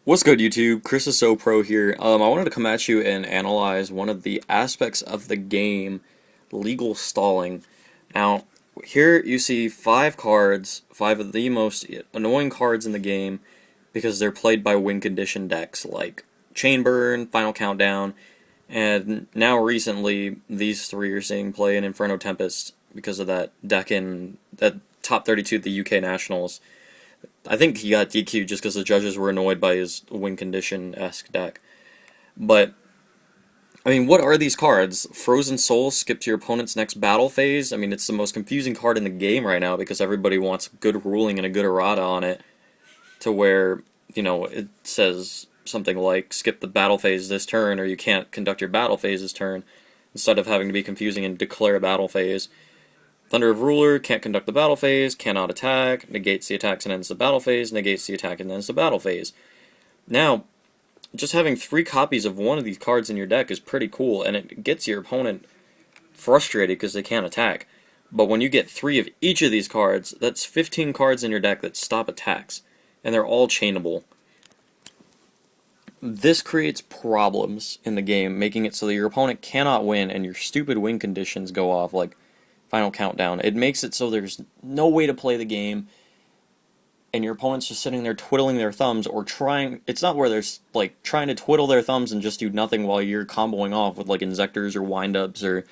What's good, YouTube? Chris is So Pro here. I wanted to come at you and analyze one of the aspects of the game, legal stalling. Now, here you see five cards, five of the most annoying cards in the game, because they're played by win condition decks like Chain Burn, Final Countdown, and now recently these three are seeing play in Inferno Tempest because of that deck in that top 32 at the UK Nationals. I think he got DQ'd just because the judges were annoyed by his win condition-esque deck. But, I mean, what are these cards? Frozen Soul, skip to your opponent's next battle phase. I mean, it's the most confusing card in the game right now because everybody wants good ruling and a good errata on it. To where, it says something like, skip the battle phase this turn, or you can't conduct your battle phase this turn, instead of having to be confusing and declare a battle phase. Thunder of Ruler, can't conduct the battle phase, cannot attack, negates the attacks and ends the battle phase, negates the attack and ends the battle phase. Now, just having 3 copies of one of these cards in your deck is pretty cool, and it gets your opponent frustrated because they can't attack. But when you get 3 of each of these cards, that's 15 cards in your deck that stop attacks, and they're all chainable. This creates problems in the game, making it so that your opponent cannot win and your stupid win conditions go off, like Final Countdown. It makes it so there's no way to play the game, and your opponent's just sitting there twiddling their thumbs or trying. It's not where they're like trying to twiddle their thumbs and just do nothing while you're comboing off with like Inzectors or windups or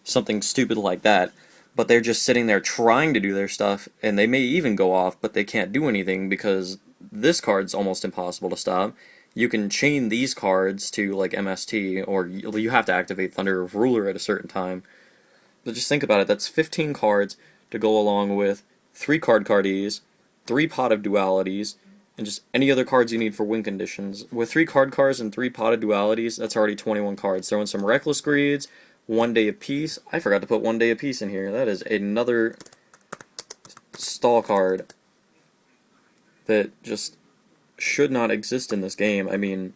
something stupid like that. But they're just sitting there trying to do their stuff, and they may even go off, but they can't do anything because this card's almost impossible to stop. You can chain these cards to like MST, or you have to activate Thunder of Ruler at a certain time. But just think about it, that's 15 cards to go along with 3 Card-Cardees, 3 Pot of Dualities, and just any other cards you need for win conditions. With 3 card cards and 3 Pot of Dualities, that's already 21 cards. Throw in some Reckless Greeds, 1 Day of Peace. I forgot to put 1 Day of Peace in here. That is another stall card that just should not exist in this game. I mean,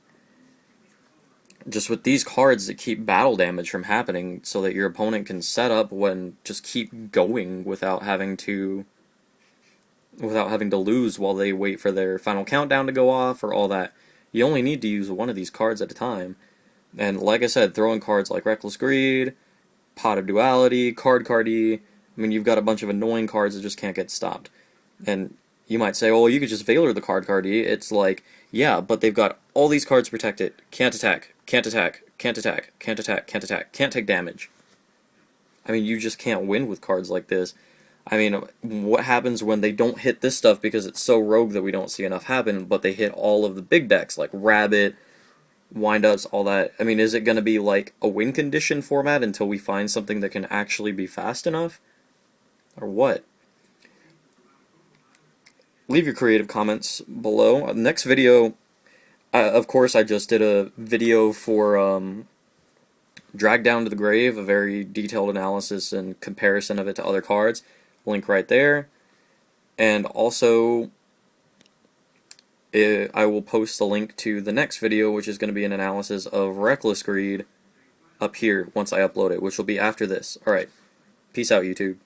just with these cards that keep battle damage from happening so that your opponent can set up when just keep going without having to lose while they wait for their final countdown to go off or all that. You only need to use one of these cards at a time. And like I said, throw in cards like Reckless Greed, Pot of Duality, Card-Cardee. I mean, you've got a bunch of annoying cards that just can't get stopped. And you might say, oh, you could just Veiler the Card-Cardee. It's like, yeah, but they've got all these cards protected. Can't attack, can't attack, can't attack, can't attack, can't attack, can't take damage. I mean, you just can't win with cards like this. I mean, what happens when they don't hit this stuff because it's so rogue that we don't see enough happen, but they hit all of the big decks, like Rabbit, windups, all that? I mean, is it going to be like a win condition format until we find something that can actually be fast enough? Or what? Leave your creative comments below. Next video, of course, I just did a video for Drag Down to the Grave, a very detailed analysis and comparison of it to other cards. Link right there. And also, I will post the link to the next video, which is going to be an analysis of Reckless Greed up here once I upload it, which will be after this. Alright, peace out, YouTube.